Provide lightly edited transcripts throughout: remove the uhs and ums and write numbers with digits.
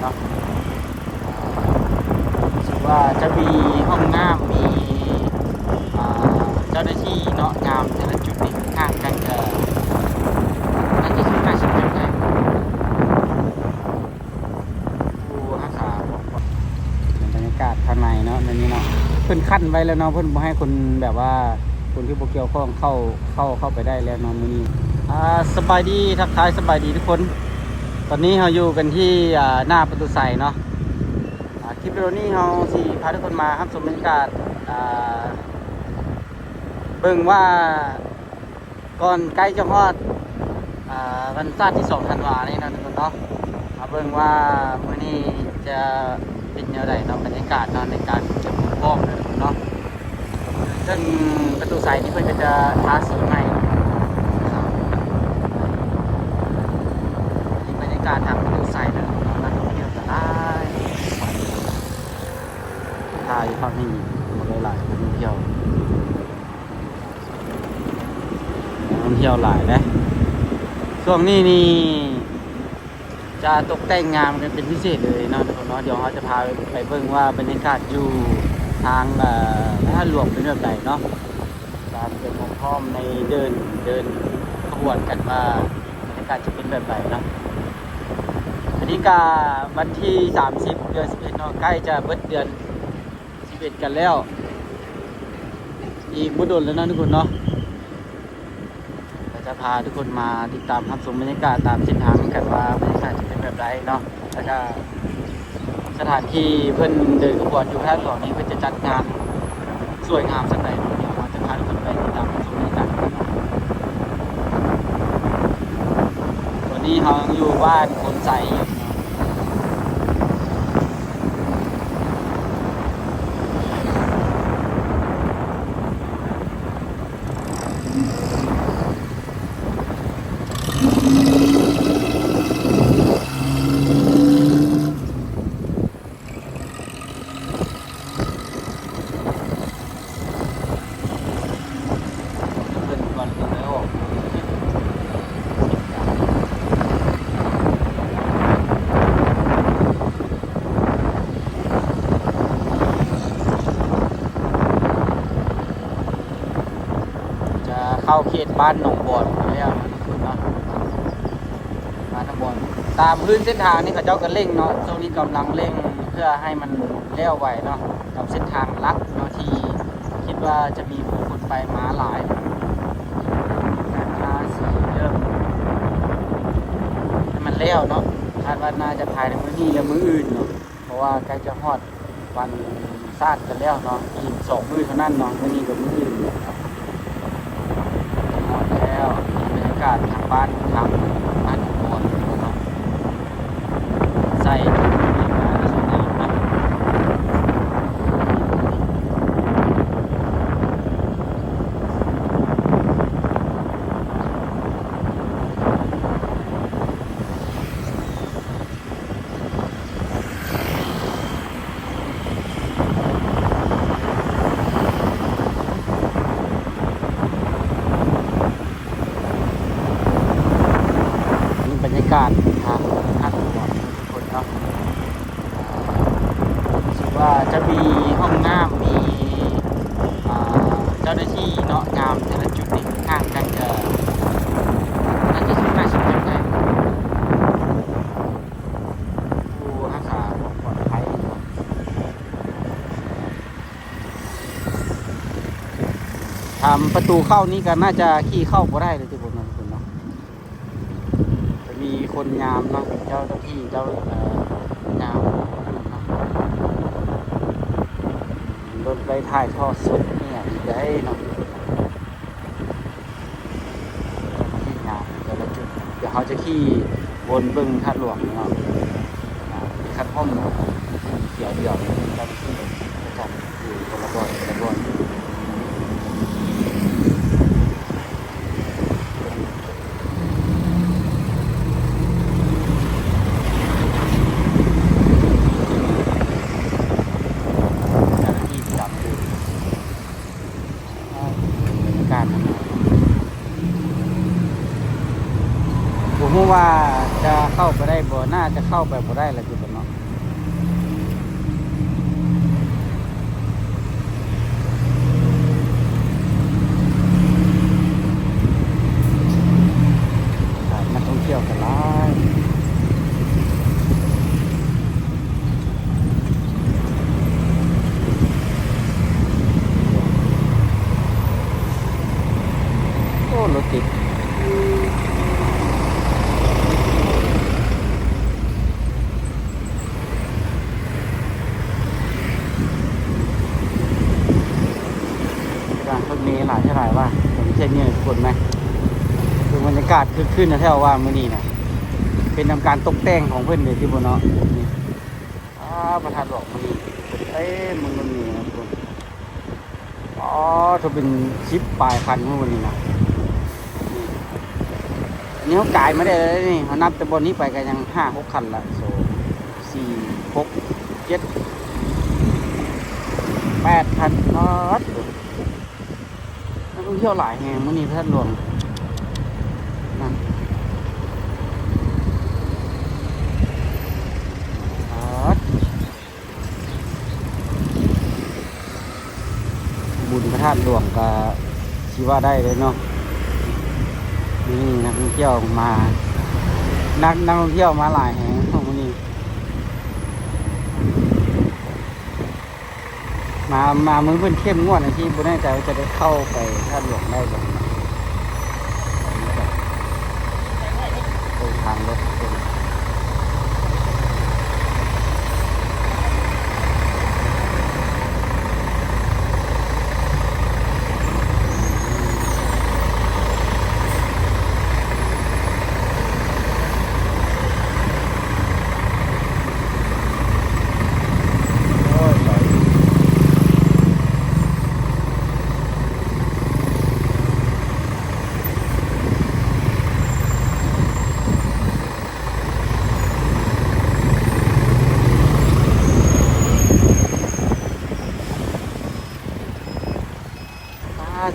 เนาะรู้สึกว่าจะมีห้องน้ำมีเจ้าหน้าที่เนาะงามแต่ละจุดนี่ข้างกันก็น่าจะสุด50จุดได้ผู้รักษาบอกว่าบรรยากาศข้างในเนาะในนี้เนาะเพิ่นขั้นไว้แล้วเนาะเพิ่นบ่ให้คนแบบว่าคนที่บ่เกี่ยวข้องเข้าไปได้แล้วเนาะมื้อนี้สบายดีทักทายสบายดีทุกคนตอนนี้เราอยู่กันที่หน้าประตูใส่เนาะคลิปวิดีโอนี้เราสิพาทุกคนมาครับชมบรรยากาศเบิ่งว่าก่อนใกล้จะฮอดวันศาสตร์ที่2ธันวาคมนี้นะทุกคนเนาะมาเบิ่งว่ามื้อนี้จะเป็นแนวใดเนาะบรรยากาศเนาะในการจะบุกบ้องนะทุกคนเนาะซึ่งประตูใส่นี่เพิ่นก็จะทาสีใหม่นี่บรรยากาศทางประตูใส่นะนักท่องเที่ยวจะได้ทาอยู่ภาคนี้หลายๆนักท่องเที่ยวหลายนะช่วงนี้นี่จะตกแต่งงานกันเป็นพิเศษเลยเนาะทุกคนเนาะเดี๋ยวเราจะพาไปเบิ่งว่าบรรยากาศอยู่ทางท่าหลวงเป็นแบบไหนเนาะการเป็นของพร้อมในเดินขบวนกันว่าบรรยากาศจะเป็นแบบไหนเนาะอันนี้ก็วันที่30เดือน11เนาะใกล้จะเบิดเดือน11กันแล้วอีกบ่โดนแล้วเนาะทุกคนเนาะจะพาทุกคนมาติดตามรับชมบรรยากาศตามเส้นทางกันว่าบรรยากาศจะเป็นแบบไรเนาะแล้วก็สถานที่เพื่อนเดินขบวนอยู่ท่าหลวงนี้เพื่อจะจัดงานสวยงามสักไหนเดี๋ยวเราจะพาทุกคนไปติดตามรับชมบรรยากาศกันวันนี้เราอยู่บ้านคนใสอยู่เข้าเขตบ้านหนองบอนแล้วนะทุกคนเนาะบ้านหนองบอนตามพื้นเส้นทางนี่เขาเจ้าก็เร่งเนาะช่วงนี้กำลังเร่งเพื่อให้มันเลี้ยวไหวเนาะกับเส้นทางลัดเนาะที่คิดว่าจะมีผู้คนไปมาหลายการทาสีเริ่มให้มันเลี้ยวเนาะคาดว่าน่าจะภายในมื้อนี้และมื้ออื่นเนาะเพราะว่าใกล้จะฮอดวันศาสตร์กันแล้วเนาะอีก2 มื้อเท่านั้นเนาะมื้อนี้กับมื้ออื่นแล้วบรรยากาศทางบ้านทางบ้านของบอนใส่สวยงามนะบรรยากาศทางท่าหลวงทุกคนเนาะรู้สึกว่าจะมีห้องน้ำมีเจ้าหน้าที่เนาะงามแต่ละจุดนี่ข้างกันก็น่าจะสุด50จุดได้ผู้รักษาความปลอดภัยเนาะทำประตูเข้านี่ก็น่าจะขี่เข้าบ่ได้เลยทุกคนเนาะมีคนงามเนาะเจ้าหน้าที่เจ้างามเนาะรถไปถ่ายทอดสดเนี่ยจะให้เนาะที่งามแต่ละจุดเดี๋ยวเขาจะขี่วนบึงท่าหลวงเนาะคัดห้องเนาะเดี๋ยวเราไปขึ้นไปจัดอยู่คนละบ่อนผมว่าจะเข้าไปได้ บ่น่าจะเข้าไปบ่ได้แล้วจุดเนาะนักท่องเที่ยวกันหลายโอ้รถติดการรถเมล์หลายเท่าไหร่ว่าผมเช็คเนี่ยทุกคนไหมคือบรรยากาศคึกคืนนะแถวว่ามื้อนี้นะเป็นทำการตกแต่งของเพื่อนเลยที่บนเนาะนี่ประทัดดอกมื้อนี้เอ้มึงมันมีนะทุกคนอ๋อถ้าเป็นชิปปลายพันเมื่อวันนี้นะนี่เขากายมาได้เลยนี่เขานับแต่บนนี้ไปกันยัง5-6 คันละโซ่4-6-7-8 คันนักท่องเที่ยวหลายแห่งมื้อนี้พระธาตุหลวงนะบุญพระธาตุหลวงก็ชีว่าได้เลยเนาะนี่นักท่องเที่ยวมานักท่องเที่ยวมาหลายแห่งของมื้อนี้มามือเพิ่นเข้มงวดนะที่บ่แน่ใจว่าจะได้เข้าไปพระธาตุหลวงได้บ่ทางรถ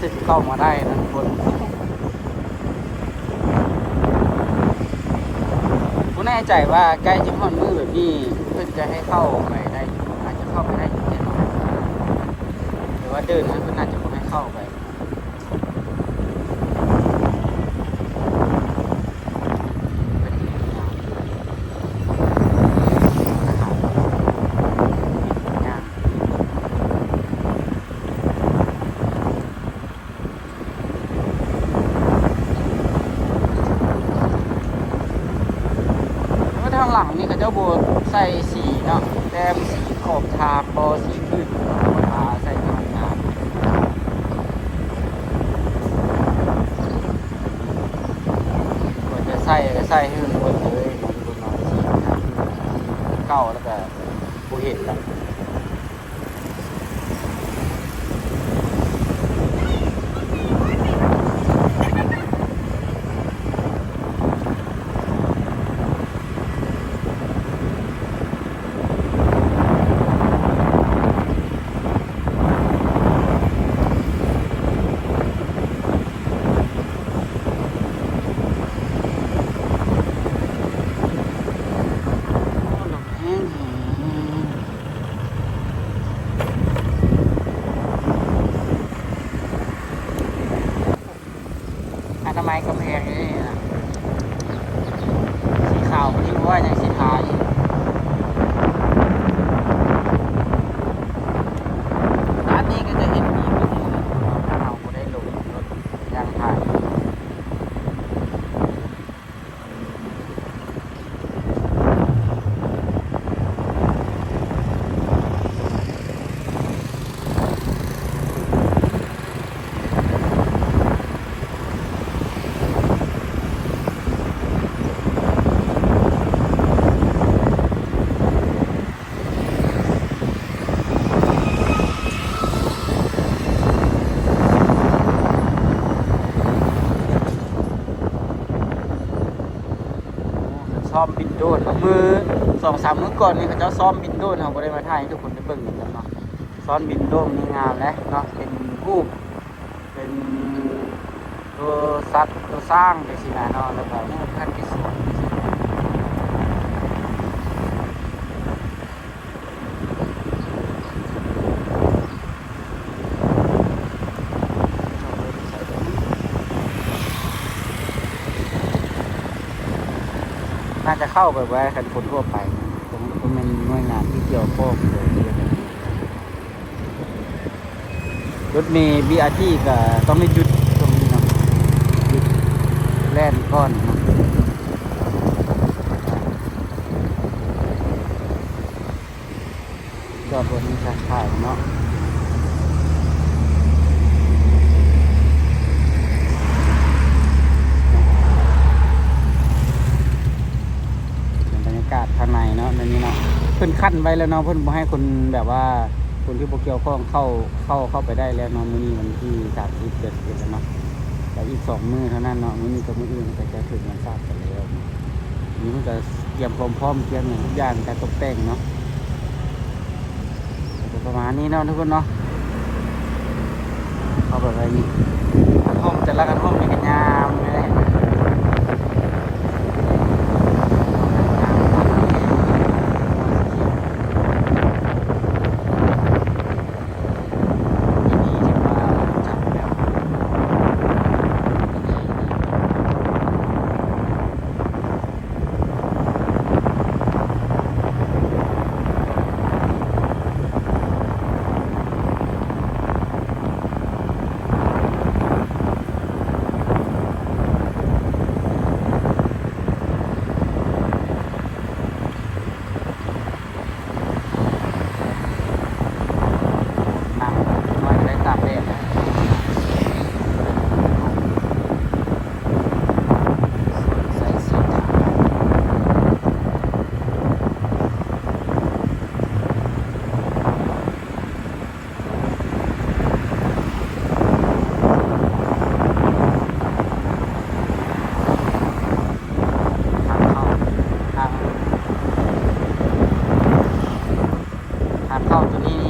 จะเข้ามาได้นะทุกคนผมแน่ใจว่าใกล้จะฮอดมื้อแบบนี้เพื่อนจะให้เข้าไปได้อาจจะเข้าไปได้อยู่แน่นอนแต่ว่าเดินนั้นเพื่อนน่าจะไม่ให้เข้าไปทางหลังนี่เขาเจ้าโบใส่สีเนาะแต้มสีขอบทางบอสีขึ้นใส่ทางงานก็จะใส่ให้มันหมดเลยบนนอนสีเก้าแล้วก็บูเห็นแล้วทำไมกำแพงนี่นะสีขาวที่ว่าอย่างสีทาอยู่ร้านนี้ก็จะเห็นมีแบบนี้นะเราก็ได้ลงรถยางผ่านซ้อมบินโดรนมือ2-3 มื้อก่อนนี่เขาเจ้าซ้อมบินโดรนเขาบ่ได้มาถ่ายให้ทุกคนได้เบิ่งกันเนาะซ้อมบินโดรนมีงามแล้วเนาะเป็นรูปเป็นตัวสัตว์ตัวสร้างไปสินะเนาะแล้วก็รูปขั้นที่สวย จะเข้าไปไว้กันคนทั่วไปผมเป็นหน่วยงานที่เกี่ยวข้องเลยรถเมล์ BRT ก็ต้องได้หยุดตรงนี้เนาะหยุดแล่นก้อนเนาะจอดบนนี้ถ่ายเนาะบรรยากาศภายในเนาะในนี้เนาะเพิ่นขั้นไว้แล้วเนาะเพิ่นบ่ให้คนแบบว่าคนที่บ่เกี่ยวข้องเข้าไปได้แล้วเนาะมื้อนี้วันที่30เดือน11แล้วเนาะแต่อีก2มื้อเท่านั้นเนาะมื้อนี้กับมื้ออื่นก็จะถึงวันทราบกันแล้วนี่มันก็เตรียมพร้อมเตรียมอย่างทุกอย่างการตกแต่งเนาะประมาณนี้เนาะทุกคนเนาะเอาแบบนี้ห้องแต่ละกันห้องมีกันยามเลยเข้าตัวนี้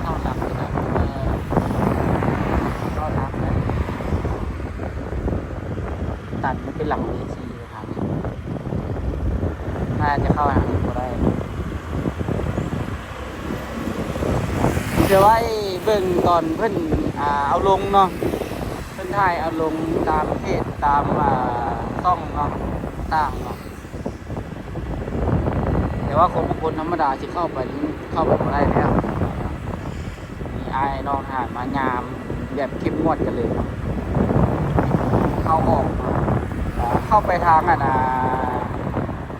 เข้าหลังเข้าทางตัดมันเป็นหลังเลยซีทางน่าจะเข้าทางนี้ก็ได้เดี๋ยวไว้เบิ่งตอนเพิ่นเอาลงเนาะเพิ่นถ่ายเอาลงตามเพจตามช่องเนาะต่างเนาะแต่ว่าคนบางคนธรรมดาที่เข้าไปบ่ได้แล้วมีไอ้น้องทหารมายามแบบเข้มงวดกันเลยเนาะเข้าออกเข้าไปทาง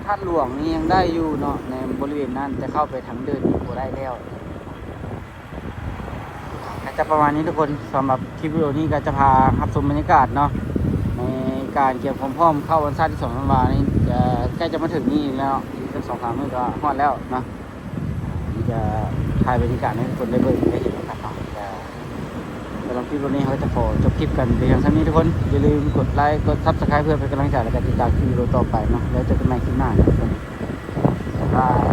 ท่าหลวงนี่ยังได้อยู่เนาะในบริเวณนั้นจะเข้าไปทางเดินนี่บ่ได้แล้วจะประมาณนี้ทุกคนสำหรับคลิปวิดีโอนี้ก็จะพารับชมบรรยากาศเนาะในการเกี่ยวความพร้อมเข้าวันชาติที่2 ธันวาคมนี้จะใกล้จะมาถึงนี่แล้วอีกสัก2-3 มื้อก็ฮอดแล้วเนาะนี่จะถ่ายบรรยากาศให้ทุกคนได้เบิ่งได้เห็นกันเนาะสำหรับคลิปวันนี้เขาจะขอจบคลิปกันเพียงเท่านี้ทุกคนอย่าลืมกดไลค์กด Subscribe เพื่อเป็นกำลังใจและการติดตามคลิปวิดีโอต่อไปเนาะแล้วเจอกันใหม่คลิปหน้าทุกคนบ๊ายบาย